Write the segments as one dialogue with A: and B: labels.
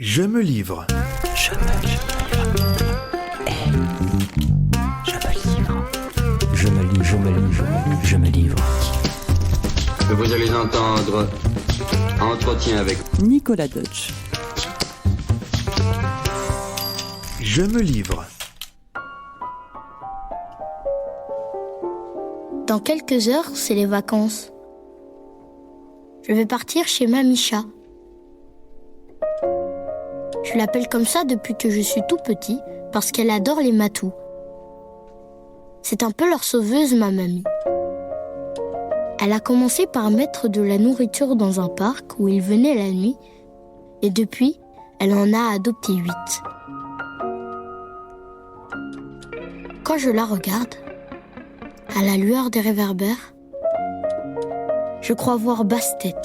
A: Je me livre.
B: Je me livre. Je me livre. Je me livre, je me livre, je me livre.
C: Vous allez entendre Entretien avec
D: Nicolas Deutsch.
A: Je me livre.
E: Dans quelques heures, c'est les vacances. Je vais partir chez Mamie Chat. Je l'appelle comme ça depuis que je suis tout petit, parce qu'elle adore les matous. C'est un peu leur sauveuse, ma mamie. Elle a commencé par mettre de la nourriture dans un parc où ils venaient la nuit, et depuis, elle en a adopté 8. Quand je la regarde, à la lueur des réverbères, je crois voir Bastet,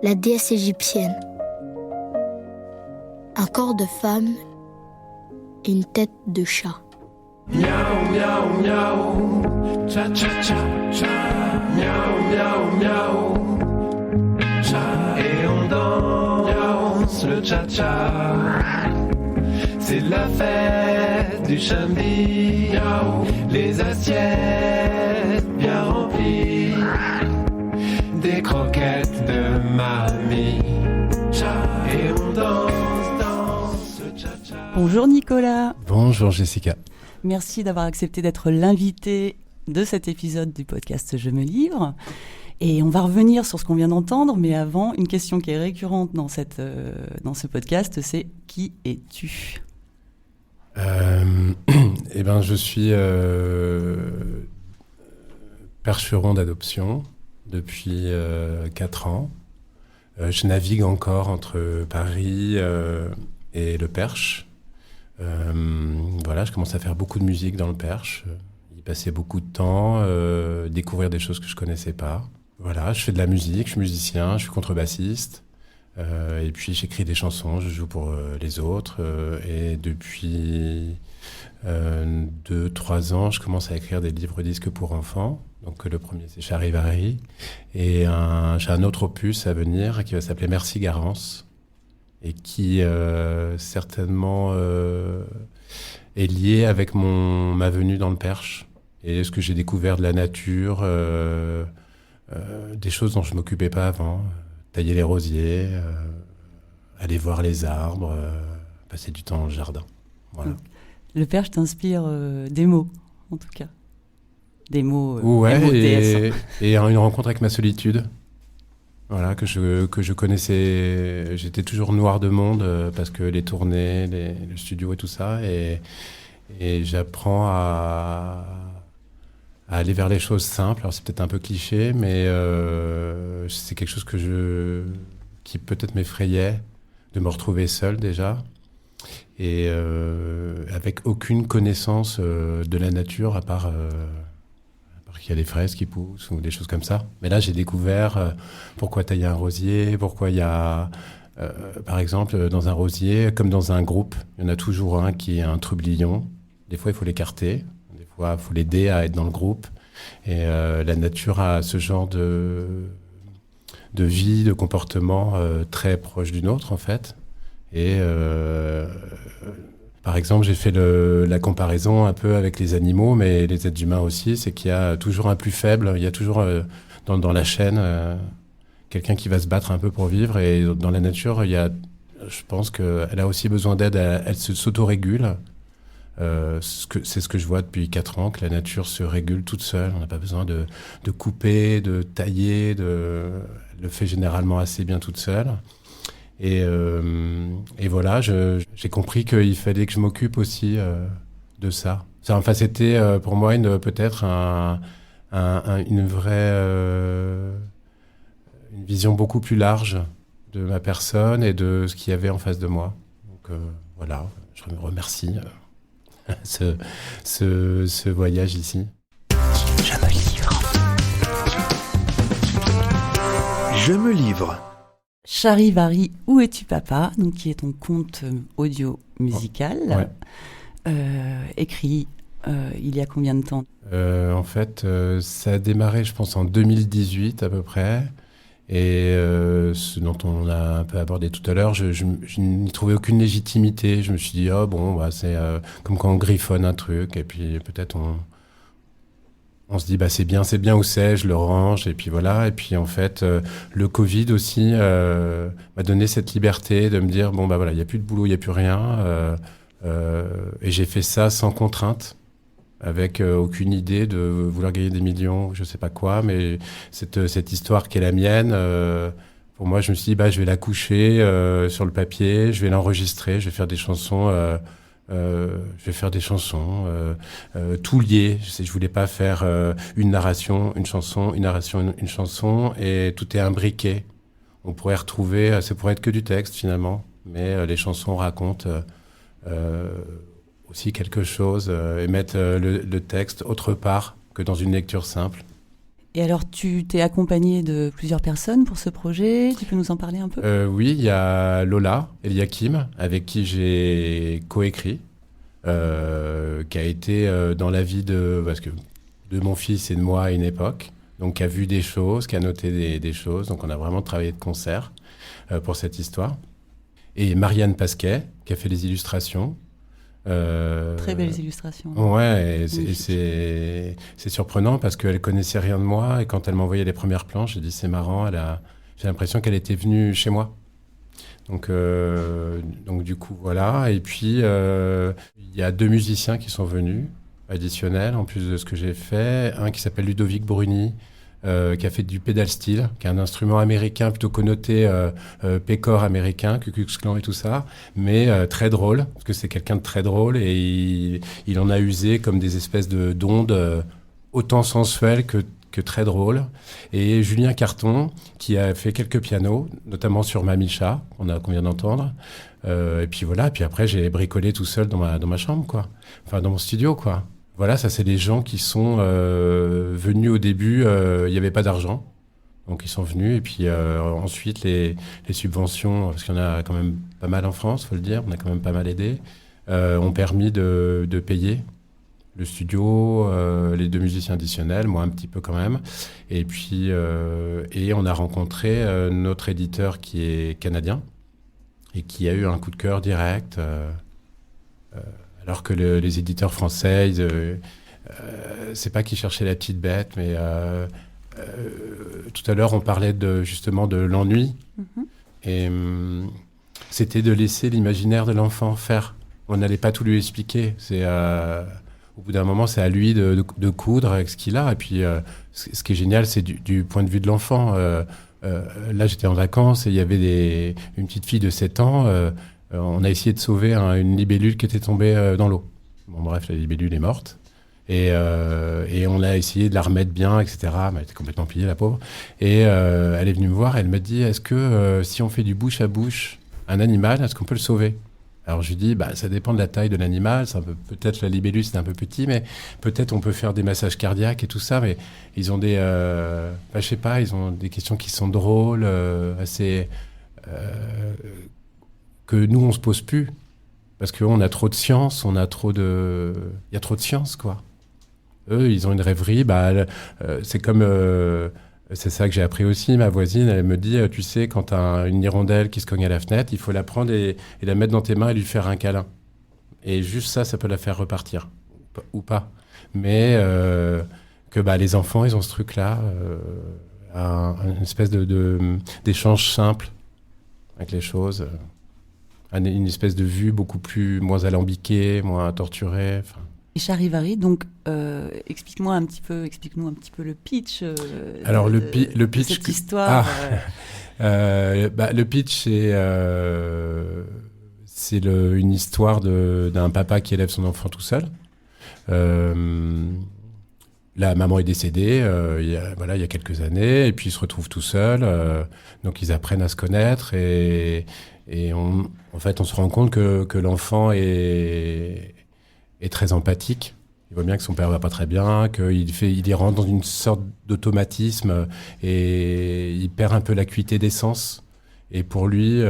E: la déesse égyptienne. Un corps de femme et une tête de chat.
F: Miaou, miaou, miaou, cha cha cha cha, miaou, miaou, miaou, cha. Et on danse le cha cha. C'est la fête du samedi, miaou. Les assiettes bien remplies, des croquettes de mamie, cha. Et on danse le cha cha.
D: Bonjour Nicolas.
G: Bonjour Jessica.
D: Merci d'avoir accepté d'être l'invité de cet épisode du podcast Je me livre. Et on va revenir sur ce qu'on vient d'entendre, mais avant, une question qui est récurrente dans ce podcast, c'est qui es-tu ?
G: Je suis percheron d'adoption depuis 4 ans. Je navigue encore entre Paris et le Perche. Je commence à faire beaucoup de musique dans le Perche, y passer beaucoup de temps, découvrir des choses que je connaissais pas. Voilà, je fais de la musique, je suis musicien, je suis contrebassiste, et puis j'écris des chansons, je joue pour les autres, et depuis 2-3 ans, je commence à écrire des livres-disques pour enfants. Donc le premier c'est Charivari, et j'ai un autre opus à venir qui va s'appeler Merci Garance, et qui certainement est lié avec ma venue dans le Perche et ce que j'ai découvert de la nature, des choses dont je ne m'occupais pas avant, tailler les rosiers, aller voir les arbres, passer du temps dans le jardin. Voilà.
D: Le Perche t'inspire des mots, en tout cas. Des mots,
G: ouais, et une rencontre avec ma solitude. Voilà, que je connaissais. J'étais toujours noir de monde parce que les tournées, le studio et tout ça. Et j'apprends à aller vers les choses simples. Alors c'est peut-être un peu cliché, mais c'est quelque chose qui peut-être m'effrayait de me retrouver seul déjà. Et avec aucune connaissance de la nature à part qu'il y a des fraises qui poussent ou des choses comme ça. Mais là, j'ai découvert pourquoi tailler un rosier, pourquoi il y a, par exemple, dans un rosier, comme dans un groupe, il y en a toujours un qui est un trublion. Des fois, il faut l'écarter. Des fois, il faut l'aider à être dans le groupe. Et la nature a ce genre de vie, de comportement très proche d'une autre, en fait. Et par exemple, j'ai fait la comparaison un peu avec les animaux, mais les êtres humains aussi, c'est qu'il y a toujours un plus faible, il y a toujours dans la chaîne quelqu'un qui va se battre un peu pour vivre, et dans la nature, je pense qu'elle a aussi besoin d'aide, elle s'autorégule. C'est ce que je vois depuis 4 ans, que la nature se régule toute seule, on n'a pas besoin de couper, de tailler, elle le fait généralement assez bien toute seule. Et voilà, j'ai compris qu'il fallait que je m'occupe aussi de ça. Enfin, c'était pour moi peut-être une vraie une vision beaucoup plus large de ma personne et de ce qu'il y avait en face de moi. Donc voilà, je me remercie ce voyage ici.
B: Je me livre.
A: Je me livre.
D: Charivari, Où es-tu papa, donc qui est ton conte audio musical, écrit il y a combien de temps ?
G: En fait, ça a démarré, je pense, en 2018 à peu près. Et ce dont on a un peu abordé tout à l'heure, je n'y trouvais aucune légitimité. Je me suis dit, c'est comme quand on griffonne un truc, et puis peut-être on se dit, c'est bien où c'est, je le range, et puis voilà. Et puis en fait, le Covid aussi m'a donné cette liberté de me dire, il n'y a plus de boulot, il n'y a plus rien. Et j'ai fait ça sans contrainte, avec aucune idée de vouloir gagner des millions, je sais pas quoi, mais cette histoire qui est la mienne, pour moi, je me suis dit, je vais la coucher sur le papier, je vais l'enregistrer, je vais faire des chansons, tout lié. Je voulais pas faire une narration, une chanson, une chanson, et tout est imbriqué. On pourrait retrouver, ça pourrait être que du texte finalement, mais les chansons racontent aussi quelque chose et mettre le texte autre part que dans une lecture simple.
D: Et alors, tu t'es accompagné de plusieurs personnes pour ce projet. Tu peux nous en parler un peu ?
G: Oui, il y a Lola Eliakim, avec qui j'ai coécrit, qui a été dans la vie de mon fils et de moi à une époque, donc qui a vu des choses, qui a noté des choses. Donc on a vraiment travaillé de concert pour cette histoire. Et Marianne Pasquet, qui a fait les illustrations.
D: Très belles illustrations.
G: Ouais, c'est surprenant parce qu'elle connaissait rien de moi, et quand elle m'envoyait les premières planches, j'ai dit c'est marrant, j'ai l'impression qu'elle était venue chez moi. Donc du coup voilà. Et puis il y a 2 musiciens qui sont venus additionnels en plus de ce que j'ai fait. Un qui s'appelle Ludovic Bruni, qui a fait du pedal steel, qui est un instrument américain plutôt connoté pécor américain, Ku Klux Klan et tout ça, mais très drôle, parce que c'est quelqu'un de très drôle, et il en a usé comme des espèces d'ondes autant sensuelles que très drôles. Et Julien Carton, qui a fait quelques pianos, notamment sur Mamicha, qu'on vient d'entendre. Et puis voilà, puis après j'ai bricolé tout seul dans ma chambre, quoi. Enfin, dans mon studio, quoi. Voilà, ça c'est les gens qui sont venus au début, il n'y avait pas d'argent, donc ils sont venus, et puis ensuite les subventions, parce qu'il y en a quand même pas mal en France, faut le dire, on a quand même pas mal aidé, ont permis de payer le studio, les 2 musiciens additionnels, moi un petit peu quand même, et puis et on a rencontré notre éditeur qui est canadien, et qui a eu un coup de cœur direct, alors que les éditeurs français, c'est pas qu'ils cherchaient la petite bête, mais tout à l'heure, on parlait justement de l'ennui. Mm-hmm. Et c'était de laisser l'imaginaire de l'enfant faire. On n'allait pas tout lui expliquer. Au bout d'un moment, c'est à lui de coudre avec ce qu'il a. Et puis, ce qui est génial, c'est du point de vue de l'enfant. Là, j'étais en vacances et il y avait une petite fille de 7 ans. On a essayé de sauver une libellule qui était tombée dans l'eau. Bon, bref, la libellule est morte. Et on a essayé de la remettre bien, etc. Mais elle était complètement pliée, la pauvre. Et elle est venue me voir, elle me dit, est-ce que si on fait du bouche à bouche un animal, est-ce qu'on peut le sauver ? Alors je lui dis, ça dépend de la taille de l'animal. Peut-être la libellule, c'est un peu petit, mais peut-être on peut faire des massages cardiaques et tout ça. Mais ils ont je sais pas, ils ont des questions qui sont drôles, assez... que nous, on se pose plus. Parce qu'on a trop de science, il y a trop de science, quoi. Eux, ils ont une rêverie, c'est comme... c'est ça que j'ai appris aussi. Ma voisine, elle me dit, tu sais, quand t'as une hirondelle qui se cogne à la fenêtre, il faut la prendre et la mettre dans tes mains et lui faire un câlin. Et juste ça peut la faire repartir. Ou pas. Mais que les enfants, ils ont ce truc-là, une espèce d'échange simple avec les choses. Une espèce de vue moins alambiquée, moins torturée.
D: Et Charivari, donc explique-nous un petit peu le pitch.
G: Alors le pitch,
D: cette histoire.
G: Le pitch, c'est une histoire d'un papa qui élève son enfant tout seul. La maman est décédée il y a quelques années, et puis ils se retrouvent tout seuls. Donc ils apprennent à se connaître, et on se rend compte que l'enfant est très empathique. Il voit bien que son père va pas très bien, il y rentre dans une sorte d'automatisme, et il perd un peu l'acuité des sens. Et pour lui,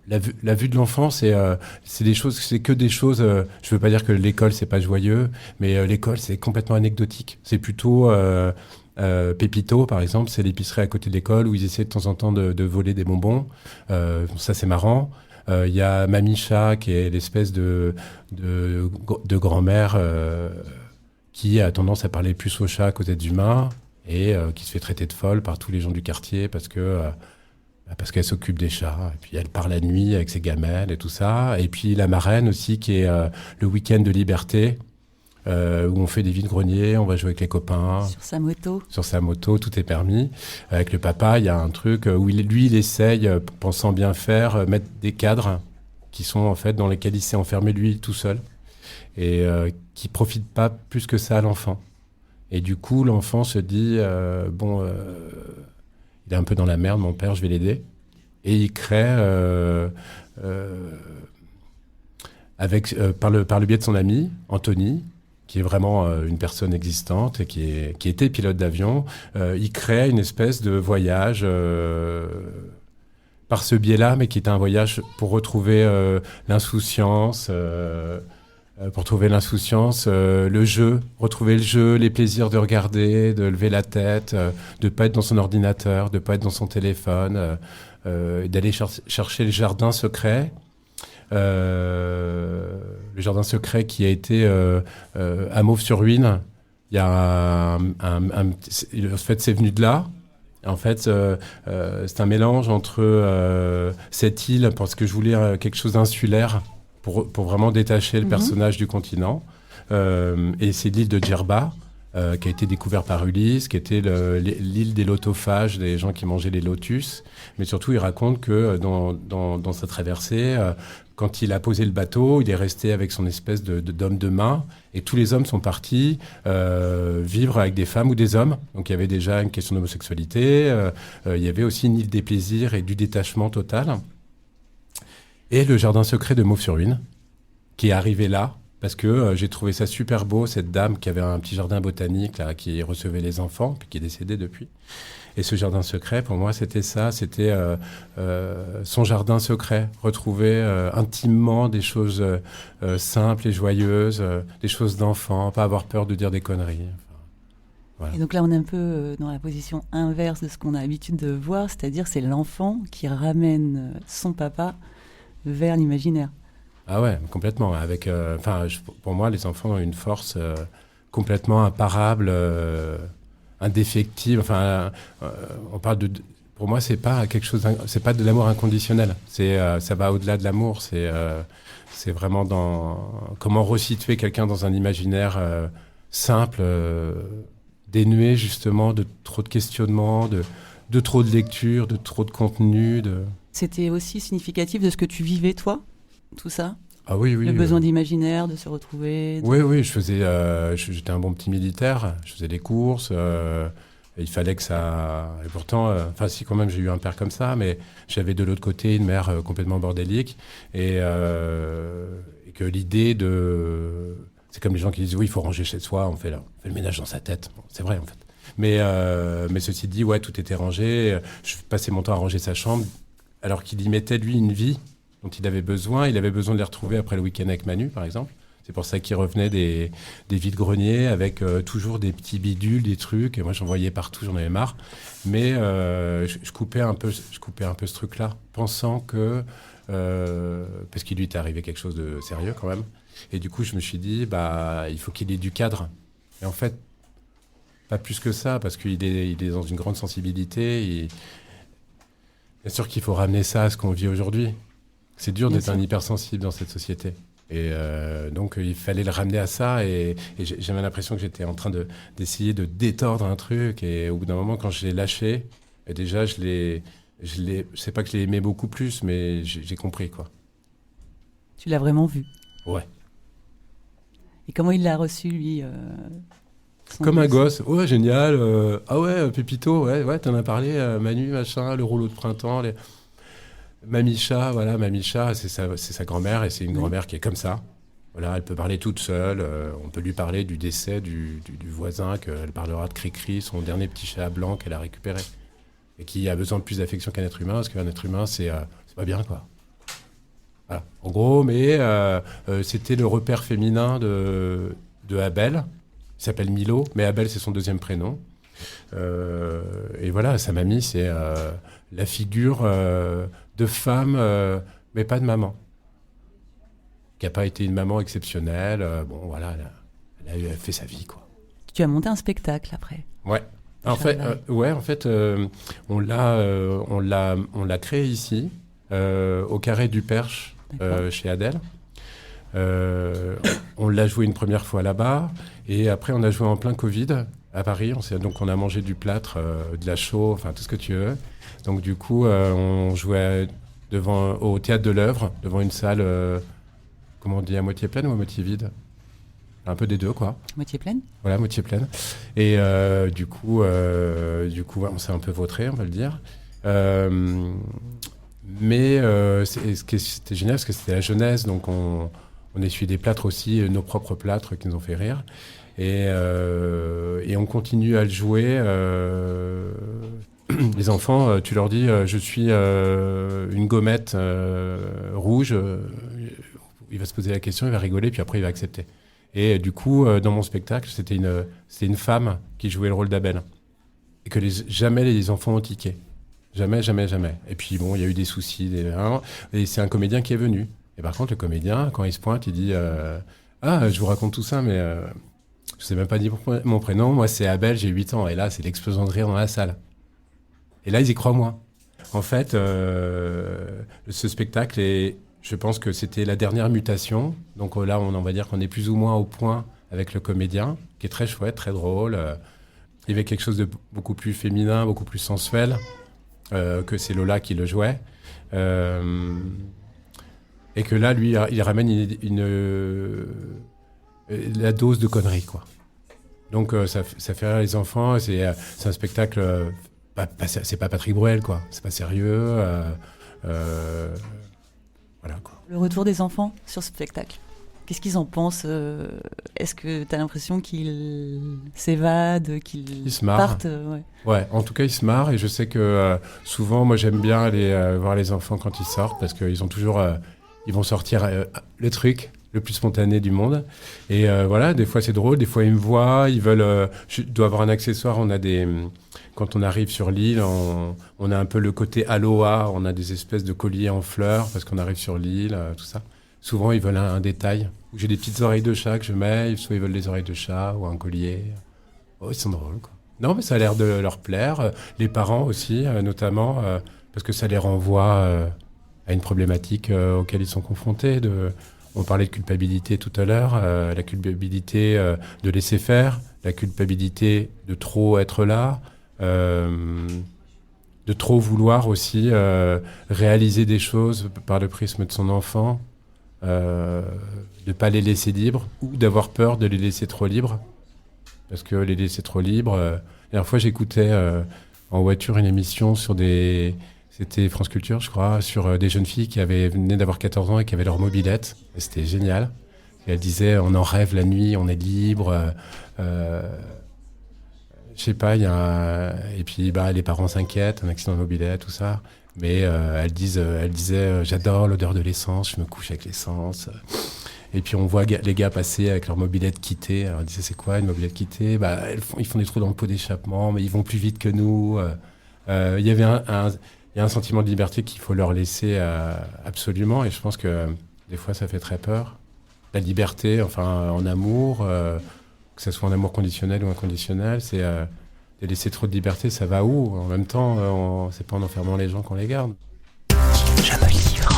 G: la vue de l'enfant, c'est que des choses. Je veux pas dire que l'école c'est pas joyeux, mais l'école c'est complètement anecdotique. C'est plutôt Pépito, par exemple, c'est l'épicerie à côté de l'école où ils essaient de temps en temps de voler des bonbons. Ça, c'est marrant. Il y a Mamicha, qui est l'espèce de grand-mère qui a tendance à parler plus aux chats qu'aux êtres humains et qui se fait traiter de folle par tous les gens du quartier parce qu'elle s'occupe des chats. Et puis elle part la nuit avec ses gamelles et tout ça. Et puis la marraine aussi, qui est le week-end de liberté, où on fait des vides-greniers, on va jouer avec les copains. Sur sa moto, tout est permis. Avec le papa, il y a un truc où il essaye, pensant bien faire, mettre des cadres qui sont en fait dans lesquels il s'est enfermé lui tout seul et qui profitent pas plus que ça à l'enfant. Et du coup, l'enfant se dit il est un peu dans la merde, mon père, je vais l'aider. Et il crée par le biais de son ami Anthony, qui est vraiment une personne existante et qui était pilote d'avion, il crée une espèce de voyage par ce biais-là, mais qui était un voyage pour retrouver l'insouciance, le jeu, retrouver le jeu, les plaisirs de regarder, de lever la tête, de pas être dans son ordinateur, de pas être dans son téléphone, d'aller chercher le jardin secret. Le jardin secret qui a été à Mauves-sur-Huisne. Il y a en fait, c'est venu de là. En fait, c'est un mélange entre cette île, parce que je voulais quelque chose d'insulaire pour vraiment détacher le personnage du continent. Et c'est l'île de Djerba, qui a été découverte par Ulysse, qui était l'île des lotophages, des gens qui mangeaient les lotus. Mais surtout, il raconte que dans sa traversée, quand il a posé le bateau, il est resté avec son espèce d'homme de main, et tous les hommes sont partis vivre avec des femmes ou des hommes. Donc il y avait déjà une question d'homosexualité, il y avait aussi une île des plaisirs et du détachement total. Et le jardin secret de Mauves-sur-Huisne, qui est arrivé là, parce que j'ai trouvé ça super beau, cette dame qui avait un petit jardin botanique, là, qui recevait les enfants, puis qui est décédée depuis. Et ce jardin secret, pour moi, c'était ça, c'était son jardin secret, retrouver intimement des choses simples et joyeuses, des choses d'enfant, pas avoir peur de dire des conneries. Enfin, voilà.
D: Et donc là, on est un peu dans la position inverse de ce qu'on a l'habitude de voir, c'est-à-dire c'est l'enfant qui ramène son papa vers l'imaginaire.
G: Ah ouais, complètement. Pour moi, les enfants ont une force complètement imparable, indéfectible. On parle de. Pour moi, c'est pas quelque chose. C'est pas de l'amour inconditionnel. Ça va au-delà de l'amour. C'est vraiment dans comment resituer quelqu'un dans un imaginaire simple, dénué justement de trop de questionnements, de trop de lecture, de trop de contenu.
D: C'était aussi significatif de ce que tu vivais toi, tout ça.
G: Ah oui.
D: Le besoin d'imaginaire, de se retrouver.
G: Oui, j'étais un bon petit militaire. Je faisais des courses. Il fallait que ça. Et pourtant, si quand même, j'ai eu un père comme ça, mais j'avais de l'autre côté une mère complètement bordélique, et que l'idée de. C'est comme les gens qui disent oui, il faut ranger chez soi. On fait le ménage dans sa tête. Bon, c'est vrai en fait. Mais ceci dit, ouais, tout était rangé. Je passais mon temps à ranger sa chambre, alors qu'il y mettait lui une vie dont il avait besoin. Il avait besoin de les retrouver après le week-end avec Manu, par exemple. C'est pour ça qu'il revenait des vides-greniers avec toujours des petits bidules, des trucs. Et moi, j'en voyais partout, j'en avais marre. Mais je coupais un peu ce truc-là, pensant que... parce qu'il lui était arrivé quelque chose de sérieux quand même. Et du coup, je me suis dit, il faut qu'il ait du cadre. Et en fait, pas plus que ça, parce qu'il est dans une grande sensibilité. Bien sûr qu'il faut ramener ça à ce qu'on vit aujourd'hui. C'est dur d'être un hypersensible dans cette société. Et donc, il fallait le ramener à ça. Et j'avais l'impression que j'étais en train d'essayer de détordre un truc. Et au bout d'un moment, quand je l'ai lâché, et déjà, je sais pas que je l'ai aimé beaucoup plus, mais j'ai compris, quoi.
D: Tu l'as vraiment vu.
G: Ouais.
D: Et comment il l'a reçu, lui
G: Comme un gosse. Ouais, génial. Ah ouais, Pépito, ouais, t'en as parlé. Manu, machin, le rouleau de printemps, Mamicha, voilà, Mamicha, c'est sa grand-mère, et c'est une grand-mère qui est comme ça. Voilà, elle peut parler toute seule. On peut lui parler du décès du voisin, qu'elle parlera de Cricri, son dernier petit chat blanc qu'elle a récupéré. Et qui a besoin de plus d'affection qu'un être humain, parce qu'un être humain, c'est pas bien, quoi. Voilà. En gros, mais c'était le repère féminin de Abel. Il s'appelle Milo, mais Abel, c'est son deuxième prénom. Et voilà, sa mamie, c'est la figure de femme, mais pas de maman. Qui n'a pas été une maman exceptionnelle. Bon, voilà, elle a fait sa vie, quoi.
D: Tu as monté un spectacle après.
G: Ouais. En fait, on l'a créé ici, au Carré du Perche, chez Adèle. On l'a joué une première fois là-bas, et après on a joué en plein Covid à Paris. Donc on a mangé du plâtre, de la chaux, enfin tout ce que tu veux. Donc du coup, on jouait au Théâtre de l'Œuvre, devant une salle, comment on dit, à moitié pleine ou à moitié vide ? Un peu des deux, quoi.
D: Moitié pleine ?
G: Voilà, moitié pleine. Et du coup, on s'est un peu vautré, on va le dire. Mais c'était génial parce que c'était la jeunesse, donc on essuyait des plâtres aussi, nos propres plâtres qui nous ont fait rire. Et on continue à le jouer. Les enfants, tu leur dis, je suis une gommette rouge. Il va se poser la question, il va rigoler, puis après il va accepter. Et du coup, dans mon spectacle, c'était une femme qui jouait le rôle d'Abel. Et que jamais les enfants ont tiqué. Jamais. Et puis bon, il y a eu des soucis. Et c'est un comédien qui est venu. Et par contre, le comédien, quand il se pointe, il dit je vous raconte tout ça, mais je ne sais même pas dire mon prénom. Moi, c'est Abel, j'ai 8 ans. Et là, c'est l'explosion de rire dans la salle. Et là, ils y croient moins. En fait, ce spectacle je pense que c'était la dernière mutation. Donc là, on va dire qu'on est plus ou moins au point avec le comédien, qui est très chouette, très drôle. Il y avait quelque chose de beaucoup plus féminin, beaucoup plus sensuel, que c'est Lola qui le jouait. Et que là, lui, il ramène la dose de conneries, quoi. Donc ça fait rire les enfants. C'est un spectacle... c'est pas Patrick Bruel, quoi. C'est pas sérieux. Voilà, quoi.
D: Le retour des enfants sur ce spectacle, qu'est-ce qu'ils en pensent ? Est-ce que tu as l'impression qu'ils s'évadent, qu'ils partent ?
G: Ouais, en tout cas, ils se marrent. Et je sais que souvent, moi, j'aime bien aller voir les enfants quand ils sortent, parce qu'ils ont toujours... ils vont sortir le truc le plus spontané du monde. Et voilà, des fois, c'est drôle. Des fois, ils me voient. Ils veulent... je dois avoir un accessoire. On a des... Quand on arrive sur l'île, on a un peu le côté aloha. On a des espèces de colliers en fleurs parce qu'on arrive sur l'île, tout ça. Souvent, ils veulent un détail. J'ai des petites oreilles de chat que je mets. Soit ils veulent des oreilles de chat ou un collier. Oh, ils sont drôles, quoi. Non, mais ça a l'air de leur plaire. Les parents aussi, notamment, parce que ça les renvoie à une problématique auquel ils sont confrontés. On parlait de culpabilité tout à l'heure. La culpabilité de laisser faire. La culpabilité de trop être là. De trop vouloir aussi réaliser des choses par le prisme de son enfant, de ne pas les laisser libres ou d'avoir peur de les laisser trop libres, parce que les laisser trop libres... La dernière fois, j'écoutais en voiture une émission c'était France Culture, je crois, sur des jeunes filles qui venaient d'avoir 14 ans et qui avaient leur mobilette. Et c'était génial. Et elle disait, on en rêve la nuit, on est libre... Je sais pas, et puis les parents s'inquiètent, un accident de mobilette, tout ça. Mais elle disait, j'adore l'odeur de l'essence, je me couche avec l'essence. Et puis on voit les gars passer avec leur mobilette quittée. Alors elle disait, c'est quoi une mobilette quittée ? Ils font des trous dans le pot d'échappement, mais ils vont plus vite que nous. Il y avait un sentiment de liberté qu'il faut leur laisser absolument. Et je pense que des fois, ça fait très peur. La liberté, enfin, en amour... que ce soit en amour conditionnel ou inconditionnel, c'est de laisser trop de liberté, ça va où ? En même temps, c'est pas en enfermant les gens qu'on les garde.
A: Je me livre.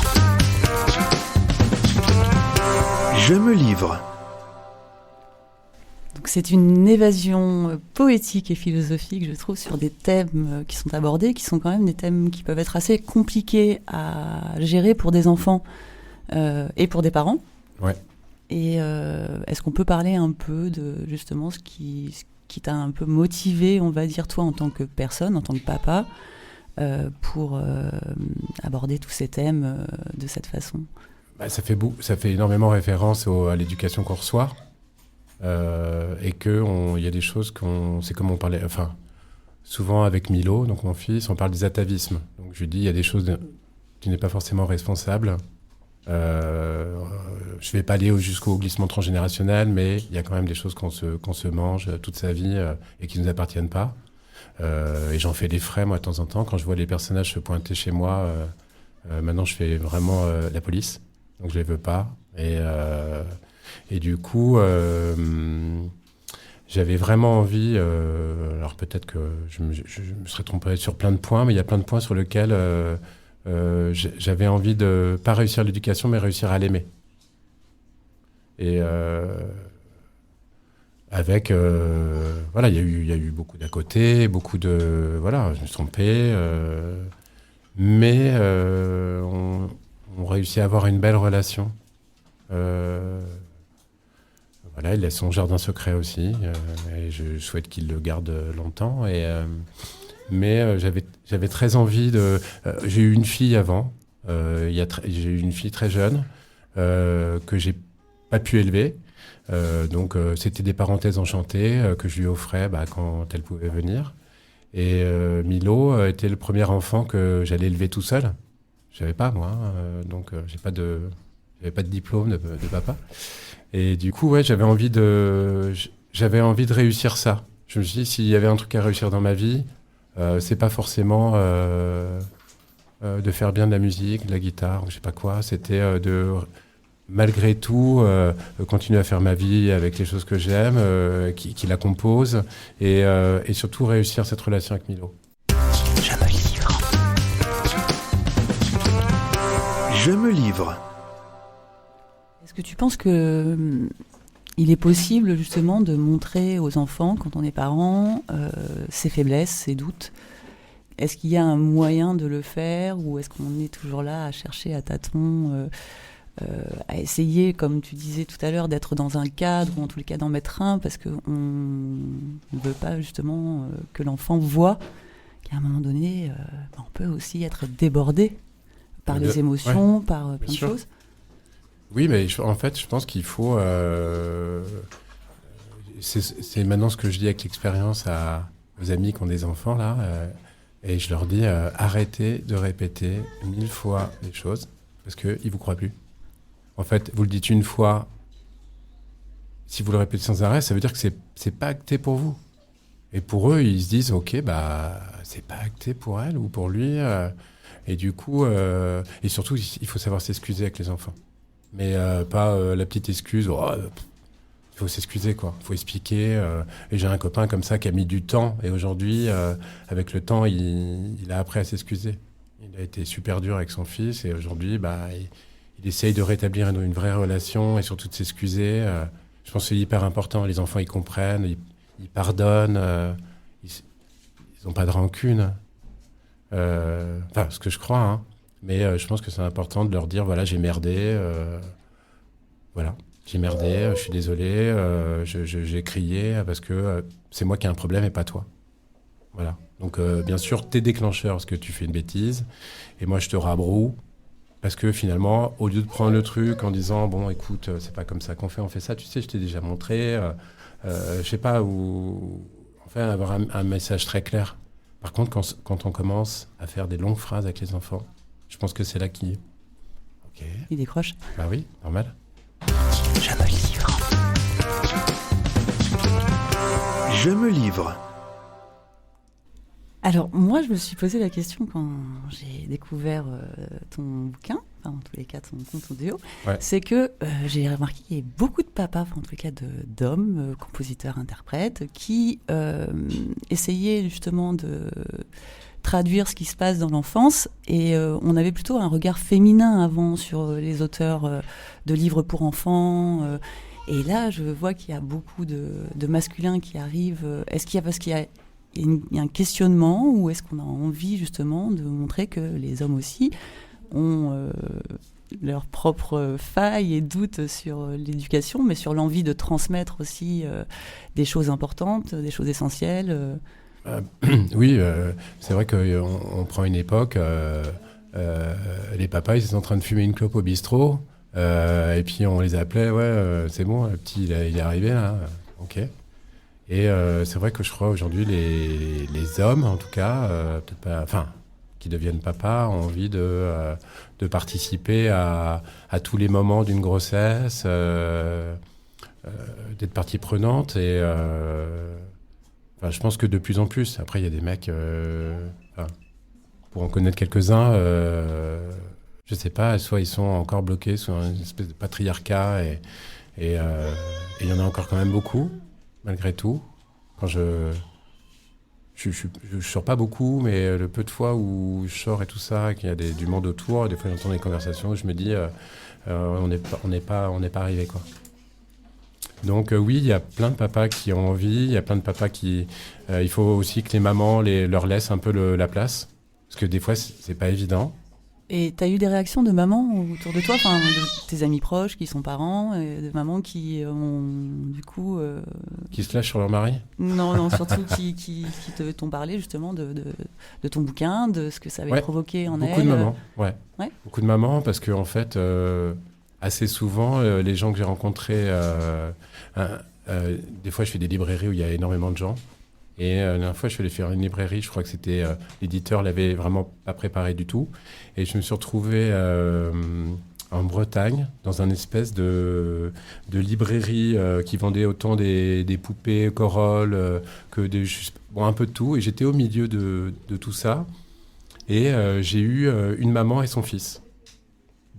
A: Je me livre.
D: Donc c'est une évasion poétique et philosophique, je trouve, sur des thèmes qui sont abordés, qui sont quand même des thèmes qui peuvent être assez compliqués à gérer pour des enfants et pour des parents.
G: Ouais.
D: Et est-ce qu'on peut parler un peu de justement ce qui t'a un peu motivé, on va dire, toi en tant que personne, en tant que papa, pour aborder tous ces thèmes de cette façon ?
G: Ça fait énormément référence à l'éducation qu'on reçoit, et qu'il y a des choses c'est comme on parlait, enfin, souvent avec Milo, donc mon fils, on parle des atavismes. Donc je lui dis, il y a des choses tu n'es pas forcément responsable. Je vais pas aller jusqu'au glissement transgénérationnel, mais il y a quand même des choses qu'on se mange toute sa vie et qui nous appartiennent pas. Et j'en fais des frais, moi, de temps en temps. Quand je vois les personnages se pointer chez moi, maintenant, je fais vraiment la police. Donc, je les veux pas. Et du coup, j'avais vraiment envie... alors, peut-être que je me serais trompé sur plein de points, mais il y a plein de points sur lesquels j'avais envie de pas réussir l'éducation, mais réussir à l'aimer. Et avec... voilà, il y a eu beaucoup d'à côté, beaucoup de... Voilà, je me suis trompé. Mais on réussit à avoir une belle relation. Voilà, il a son jardin secret aussi. Et je souhaite qu'il le garde longtemps. Mais j'avais très envie de... j'ai eu une fille avant. J'ai eu une fille très jeune que j'ai pas pu élever. Donc, c'était des parenthèses enchantées que je lui offrais quand elle pouvait venir. Et Milo était le premier enfant que j'allais élever tout seul. Je savais pas, moi. Donc, j'avais pas de diplôme de papa. Et du coup, ouais, j'avais envie de réussir ça. Je me suis dit, s'il y avait un truc à réussir dans ma vie, c'est pas forcément de faire bien de la musique, de la guitare, ou je sais pas quoi. C'était malgré tout, continuer à faire ma vie avec les choses que j'aime, qui la composent, et surtout réussir cette relation avec Milo.
A: Je me livre. Je me livre.
D: Est-ce que tu penses que il est possible justement de montrer aux enfants, quand on est parent, ses faiblesses, ses doutes? Est-ce qu'il y a un moyen de le faire, ou est-ce qu'on est toujours là à chercher à tâtons, à essayer, comme tu disais tout à l'heure, d'être dans un cadre, ou en tous les cas d'en mettre un, parce qu'on ne veut pas justement que l'enfant voit qu'à un moment donné, on peut aussi être débordé par les émotions, par plein de choses.
G: Oui, mais en fait, je pense qu'il faut... c'est maintenant ce que je dis avec l'expérience aux amis qui ont des enfants, là, et je leur dis, arrêtez de répéter 1000 fois les choses, parce qu'ils ne vous croient plus. En fait, vous le dites une fois, si vous le répétez sans arrêt, ça veut dire que c'est pas acté pour vous. Et pour eux, ils se disent, ok, c'est pas acté pour elle ou pour lui. Et du coup, et surtout, il faut savoir s'excuser avec les enfants. Mais pas la petite excuse, il faut s'excuser, quoi. Il faut expliquer. Et j'ai un copain comme ça qui a mis du temps. Et aujourd'hui, avec le temps, il a appris à s'excuser. Il a été super dur avec son fils. Et aujourd'hui, il essaye de rétablir une vraie relation et surtout de s'excuser. Je pense que c'est hyper important. Les enfants, ils comprennent, ils pardonnent. Ils n'ont pas de rancune. Enfin, ce que je crois, hein. Mais je pense que c'est important de leur dire, voilà, j'ai merdé. Voilà, j'ai merdé, je suis désolé, j'ai crié parce que c'est moi qui ai un problème et pas toi. Voilà. Donc, bien sûr, t'es déclencheur parce que tu fais une bêtise. Et moi, je te rabroue. Parce que finalement, au lieu de prendre le truc en disant, bon, écoute, c'est pas comme ça qu'on fait, on fait ça, tu sais, je t'ai déjà montré, je sais pas, ou enfin, avoir un message très clair. Par contre, quand on commence à faire des longues phrases avec les enfants, je pense que c'est là qu'il... Ok.
D: Il décroche.
G: Bah oui, normal.
A: Je me livre. Je me livre.
D: Alors, moi, je me suis posé la question quand j'ai découvert ton bouquin, enfin, en tous les cas, ton compte audio. Ouais. C'est que j'ai remarqué qu'il y a beaucoup de papas, enfin, en tous les cas d'hommes, compositeurs, interprètes, qui essayaient justement de traduire ce qui se passe dans l'enfance. Et on avait plutôt un regard féminin avant sur les auteurs de livres pour enfants. Et là, je vois qu'il y a beaucoup de masculins qui arrivent. Est-ce qu'il y a... Parce qu'il y a un questionnement, ou est-ce qu'on a envie justement de montrer que les hommes aussi ont leurs propres failles et doutes sur l'éducation, mais sur l'envie de transmettre aussi des choses importantes, des choses essentielles
G: Oui, c'est vrai qu'on prend une époque, les papas ils étaient en train de fumer une clope au bistrot, et puis on les appelait, c'est bon, le petit il est arrivé là, ok. Et c'est vrai que je crois aujourd'hui les hommes, en tout cas, peut-être pas, enfin, qui deviennent papas, ont envie de participer à tous les moments d'une grossesse, d'être partie prenante. Et Enfin, je pense que de plus en plus. Après, il y a des mecs, pour en connaître quelques-uns, je sais pas, soit ils sont encore bloqués sous une espèce de patriarcat et il y en a encore quand même beaucoup, malgré tout. Quand je sors pas beaucoup, mais le peu de fois où je sors et tout ça, qu'il y a du monde autour, des fois j'entends des conversations où je me dis, on n'est pas arrivé, quoi. Donc oui, il y a plein de papas qui ont envie, il y a plein de papas qui... il faut aussi que les mamans leur laissent un peu la place, parce que des fois, c'est pas évident.
D: Et tu as eu des réactions de mamans autour de toi, de tes amis proches qui sont parents, et de mamans qui ont du coup...
G: Qui se lâchent sur leur mari ?
D: Non, surtout qui t'ont parlé justement de ton bouquin, de ce que ça avait provoqué en
G: beaucoup
D: elle.
G: De mamans, ouais. Beaucoup de mamans, parce qu'en fait, assez souvent, les gens que j'ai rencontrés... des fois, je fais des librairies où il y a énormément de gens. Et la dernière fois, je suis allé faire une librairie, je crois que c'était... l'éditeur l'avait vraiment pas préparé du tout. Et je me suis retrouvé en Bretagne, dans un espèce de librairie qui vendait autant des poupées Corolle que un peu de tout. Et j'étais au milieu de tout ça. Et j'ai eu une maman et son fils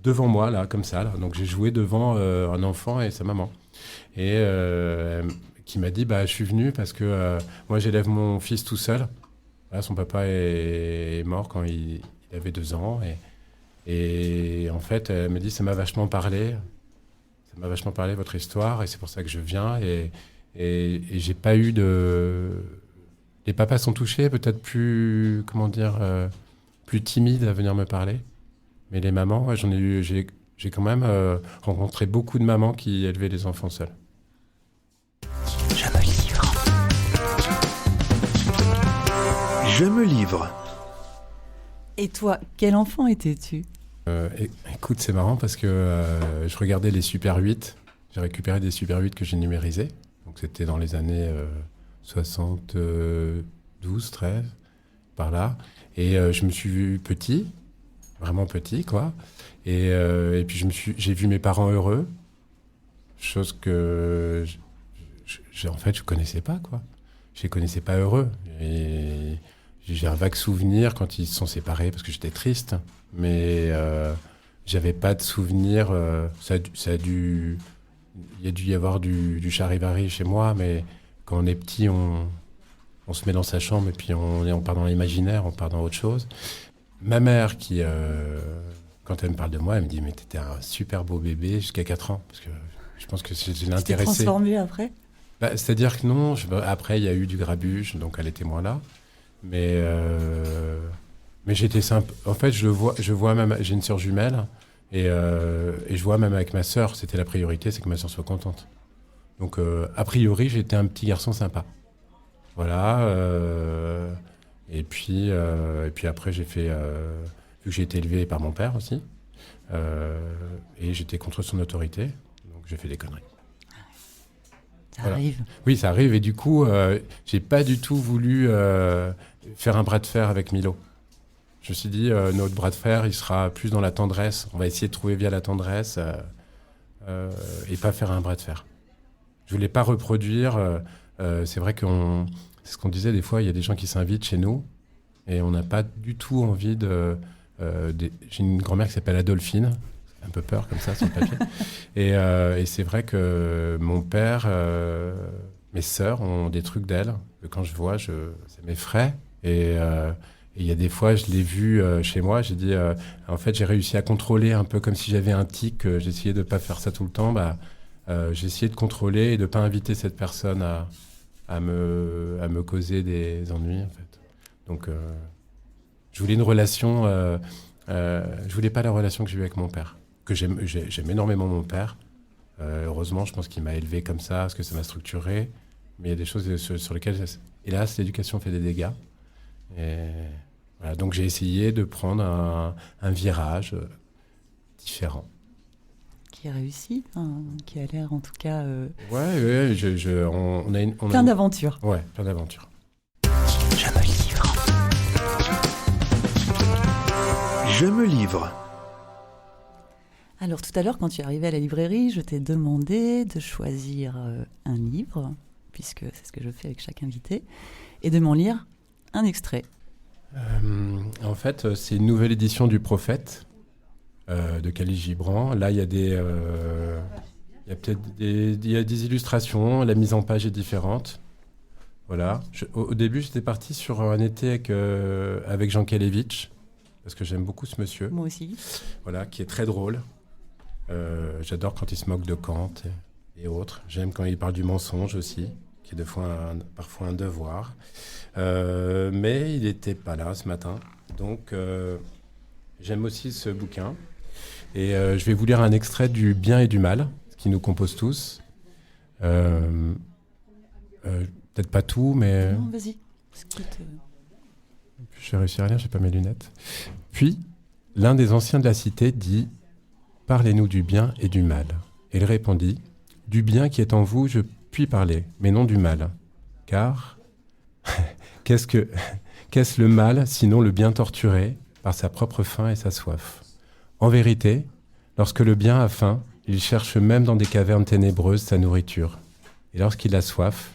G: devant moi, là, comme ça. Là. Donc j'ai joué devant un enfant et sa maman. Et... qui m'a dit, je suis venu parce que moi, j'élève mon fils tout seul. Là, son papa est mort quand il avait 2 ans. Et en fait, elle m'a dit, ça m'a vachement parlé. Ça m'a vachement parlé, votre histoire. Et c'est pour ça que je viens. Et j'ai pas eu de... Les papas sont touchés, peut-être plus, plus timides à venir me parler. Mais les mamans, j'ai quand même rencontré beaucoup de mamans qui élevaient les enfants seuls.
A: Je me livre.
D: Et toi, quel enfant étais-tu ?
G: Écoute, c'est marrant parce que je regardais les Super 8. J'ai récupéré des Super 8 que j'ai numérisés. Donc c'était dans les années 72, 13, par là. Et je me suis vu petit, vraiment petit, quoi. Et puis j'ai vu mes parents heureux, chose que en fait je connaissais pas, quoi. Je les connaissais pas heureux. Et j'ai un vague souvenir quand ils se sont séparés parce que j'étais triste, mais j'avais pas de souvenir. Il y a dû y avoir du charivari chez moi, mais quand on est petit, on se met dans sa chambre et puis on part dans l'imaginaire, on part dans autre chose. Ma mère, qui, quand elle me parle de moi, elle me dit « Mais t'étais un super beau bébé jusqu'à 4 ans. » Parce que je pense que je l'ai intéressé.
D: Tu t'es transformé après ?
G: C'est-à-dire que non. Après, il y a eu du grabuge, donc elle était moins là. Mais j'étais simple. En fait, je vois même, j'ai une sœur jumelle et je vois même avec ma sœur, c'était la priorité, c'est que ma sœur soit contente. Donc, a priori, j'étais un petit garçon sympa. Voilà. Et puis après, j'ai fait, vu que j'ai été élevé par mon père aussi, et j'étais contre son autorité, donc j'ai fait des conneries.
D: Ça arrive.
G: Oui, ça arrive. Et du coup, j'ai pas du tout voulu faire un bras de fer avec Milo. Je me suis dit, notre bras de fer, il sera plus dans la tendresse. On va essayer de trouver via la tendresse et pas faire un bras de fer. Je voulais pas reproduire. C'est vrai c'est ce qu'on disait des fois, il y a des gens qui s'invitent chez nous et on n'a pas du tout envie j'ai une grand-mère qui s'appelle Adolphine. Un peu peur comme ça sur le papier. Et c'est vrai que mon père, mes sœurs ont des trucs d'elle que quand je vois, ça m'effraie. Et il y a des fois, je l'ai vu chez moi, j'ai dit, en fait, j'ai réussi à contrôler un peu comme si j'avais un tic, j'essayais de ne pas faire ça tout le temps. J'ai essayé de contrôler et de ne pas inviter cette personne à me causer des ennuis, en fait. Donc, je voulais une relation... je voulais pas la relation que j'ai eue avec mon père. Que j'aime énormément mon père. Heureusement, je pense qu'il m'a élevé comme ça, parce que ça m'a structuré. Mais il y a des choses sur lesquelles, hélas, l'éducation fait des dégâts. Et voilà, donc j'ai essayé de prendre un virage différent.
D: Qui a réussi, qui a l'air en tout cas...
G: Ouais, on a
D: plein d'aventures.
G: Ouais, plein d'aventures.
A: Je me livre. Je me livre.
D: Alors tout à l'heure, quand tu es arrivé à la librairie, je t'ai demandé de choisir un livre, puisque c'est ce que je fais avec chaque invité, et de m'en lire un extrait.
G: En fait, c'est une nouvelle édition du Prophète de Khalil Gibran. Là, il y a des illustrations, la mise en page est différente. Voilà. Au début, j'étais parti sur un été avec Jean Kelevitch, parce que j'aime beaucoup ce monsieur.
D: Moi aussi.
G: Voilà, qui est très drôle. J'adore quand il se moque de Kant et autres. J'aime quand il parle du mensonge aussi, qui est parfois un devoir. Mais il n'était pas là ce matin. Donc, j'aime aussi ce bouquin. Et je vais vous lire un extrait du Bien et du Mal, qui nous compose tous. Peut-être pas tout, mais...
D: Non, vas-y.
G: Je vais réussir à lire, j'ai pas mes lunettes. Puis, l'un des anciens de la cité dit « Parlez-nous du bien et du mal. » Et il répondit « Du bien qui est en vous, je puis parler, mais non du mal. Car, qu'est-ce le mal, sinon le bien torturé par sa propre faim et sa soif? En vérité, lorsque le bien a faim, il cherche même dans des cavernes ténébreuses sa nourriture. Et lorsqu'il a soif,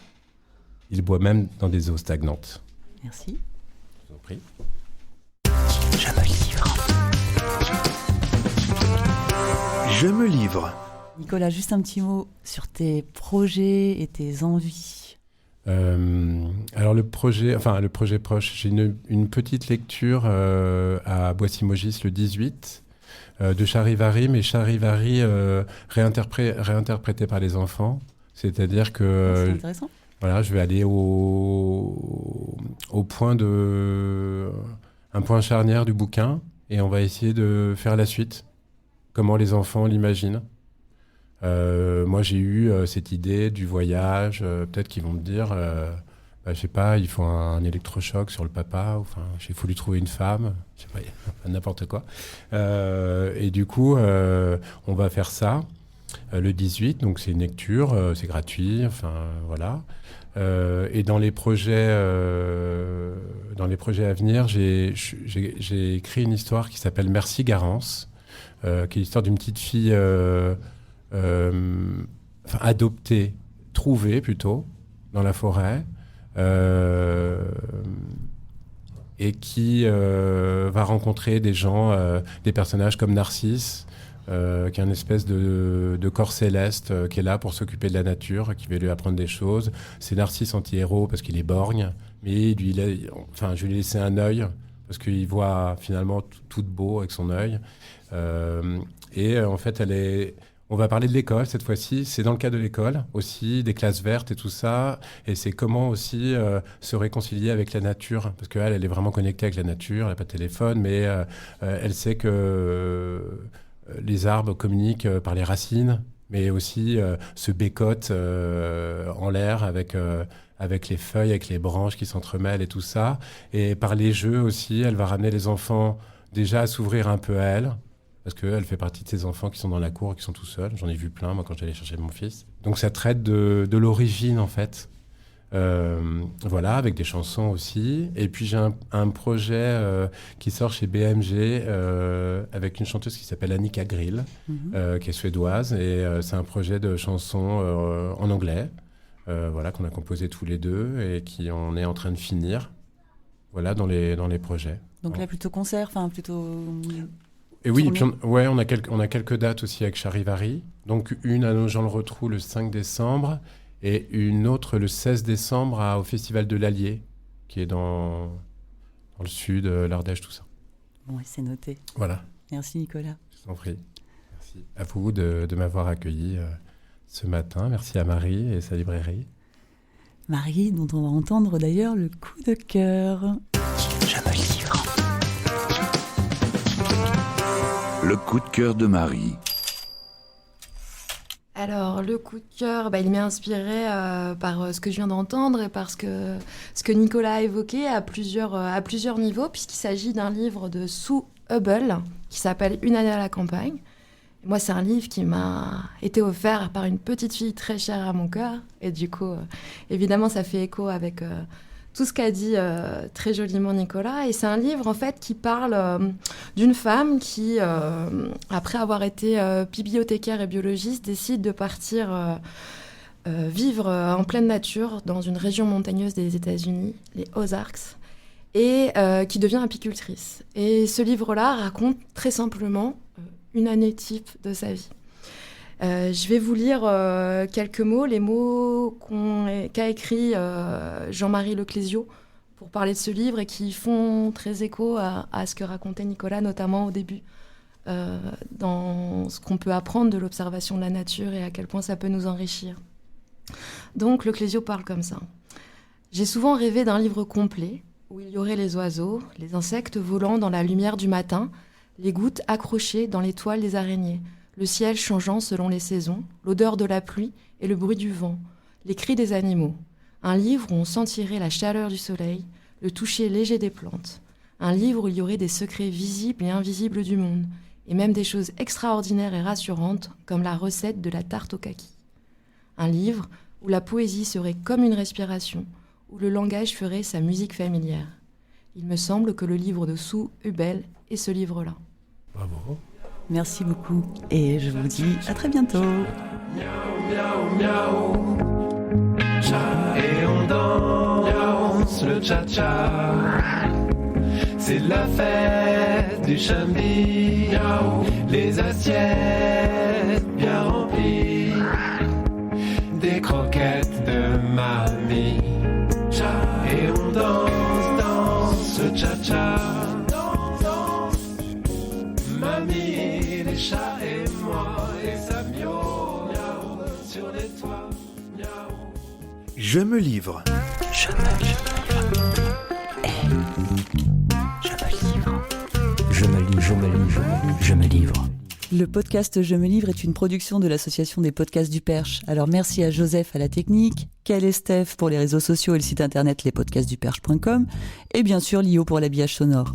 G: il boit même dans des eaux stagnantes. »
D: Merci.
G: Je vous en prie.
A: Je me livre. Je me livre.
D: Nicolas, juste un petit mot sur tes projets et tes envies.
G: Alors le projet proche, j'ai une petite lecture à Boissy-Maugis le 18 de Charivari, mais Charivari réinterprété par les enfants. C'est-à-dire que...
D: C'est intéressant.
G: Voilà, je vais aller au point un point charnière du bouquin et on va essayer de faire la suite. Comment les enfants l'imaginent. Moi, j'ai eu cette idée du voyage. Peut-être qu'ils vont me dire, je sais pas, il faut un électrochoc sur le papa. Enfin, il faut lui trouver une femme. Je sais pas, n'importe quoi. Et du coup, on va faire ça le 18. Donc, c'est une lecture, c'est gratuit. Enfin, voilà. Et dans les projets à venir, j'ai écrit une histoire qui s'appelle Merci Garance, qui est l'histoire d'une petite fille adoptée, trouvée plutôt, dans la forêt, et qui va rencontrer des gens, des personnages comme Narcisse, qui est une espèce de corps céleste qui est là pour s'occuper de la nature, qui va lui apprendre des choses. C'est Narcisse anti-héros parce qu'il est borgne, mais je lui ai laissé un œil parce qu'il voit finalement tout de beau avec son œil. Et en fait, on va parler de l'école cette fois-ci. C'est dans le cadre de l'école aussi, des classes vertes et tout ça. Et c'est comment aussi se réconcilier avec la nature. Parce qu'elle est vraiment connectée avec la nature. Elle n'a pas de téléphone, mais elle sait que les arbres communiquent par les racines, mais aussi se bécotent en l'air avec les feuilles, avec les branches qui s'entremêlent et tout ça. Et par les jeux aussi, elle va ramener les enfants déjà à s'ouvrir un peu à elle. Parce qu'elle fait partie de ces enfants qui sont dans la cour et qui sont tout seuls. J'en ai vu plein, moi, quand j'allais chercher mon fils. Donc, ça traite de l'origine, en fait. Voilà, avec des chansons aussi. Et puis, j'ai un projet qui sort chez BMG avec une chanteuse qui s'appelle Annika Grill, qui est suédoise. Et c'est un projet de chansons en anglais, voilà, qu'on a composé tous les deux et on est en train de finir. Voilà, dans les projets.
D: Donc là, plutôt concert, plutôt...
G: Et oui, et puis on a quelques dates aussi avec Charivari. Donc une à Nogent-le-Rotrou le 5 décembre et une autre le 16 décembre au Festival de l'Allier, qui est dans le sud, l'Ardèche, tout ça.
D: Bon, c'est noté.
G: Voilà.
D: Merci Nicolas.
G: Je vous en prie. Merci à vous de m'avoir accueilli ce matin. Merci à Marie et sa librairie.
D: Marie, dont on va entendre d'ailleurs le coup de cœur.
A: Je me livre.
H: Le coup de cœur de Marie.
I: Alors, le coup de cœur, il m'est inspiré par ce que je viens d'entendre et par ce que Nicolas a évoqué à plusieurs niveaux, puisqu'il s'agit d'un livre de Sue Hubble qui s'appelle Une année à la campagne. Et moi, c'est un livre qui m'a été offert par une petite fille très chère à mon cœur. Et du coup, évidemment, ça fait écho avec tout ce qu'a dit très joliment Nicolas. Et c'est un livre, en fait, qui parle d'une femme qui, après avoir été bibliothécaire et biologiste, décide de partir vivre en pleine nature dans une région montagneuse des États-Unis, les Ozarks, et qui devient apicultrice. Et ce livre-là raconte très simplement une année type de sa vie. Je vais vous lire quelques mots, les mots qu'a écrit Jean-Marie Leclésio pour parler de ce livre et qui font très écho à ce que racontait Nicolas, notamment au début, dans ce qu'on peut apprendre de l'observation de la nature et à quel point ça peut nous enrichir. Donc Leclésio parle comme ça. « J'ai souvent rêvé d'un livre complet où il y aurait les oiseaux, les insectes volant dans la lumière du matin, les gouttes accrochées dans les toiles des araignées, le ciel changeant selon les saisons, l'odeur de la pluie et le bruit du vent, les cris des animaux. Un livre où on sentirait la chaleur du soleil, le toucher léger des plantes. Un livre où il y aurait des secrets visibles et invisibles du monde, et même des choses extraordinaires et rassurantes, comme la recette de la tarte au kaki. Un livre où la poésie serait comme une respiration, où le langage ferait sa musique familière. Il me semble que le livre de Sue Hubel est ce livre-là. »
G: Bravo.
D: Merci beaucoup et je vous dis à très bientôt.
F: Miaou, miaou, miaou. Cha, et on danse le cha-cha. C'est la fête du chambi. Miaou. Les assiettes bien remplies, des croquettes de mamie. Cha, et on danse le cha-cha. Mamie, les chats et moi, et ça miaou, miaou, sur les toits, miaou.
A: Je me livre.
B: Je me livre. Je me livre.
D: Le podcast Je me livre est une production de l'association des podcasts du Perche. Alors merci à Joseph à la technique, Kel et Steph pour les réseaux sociaux et le site internet lespodcastsduperche.com et bien sûr Lio pour l'habillage sonore.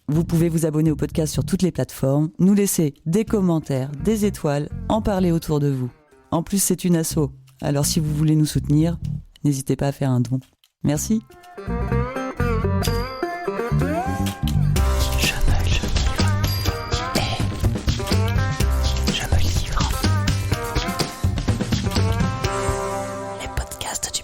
D: Vous pouvez vous abonner au podcast sur toutes les plateformes, nous laisser des commentaires, des étoiles, en parler autour de vous. En plus, c'est une asso. Alors si vous voulez nous soutenir, n'hésitez pas à faire un don. Merci.
B: Les podcasts du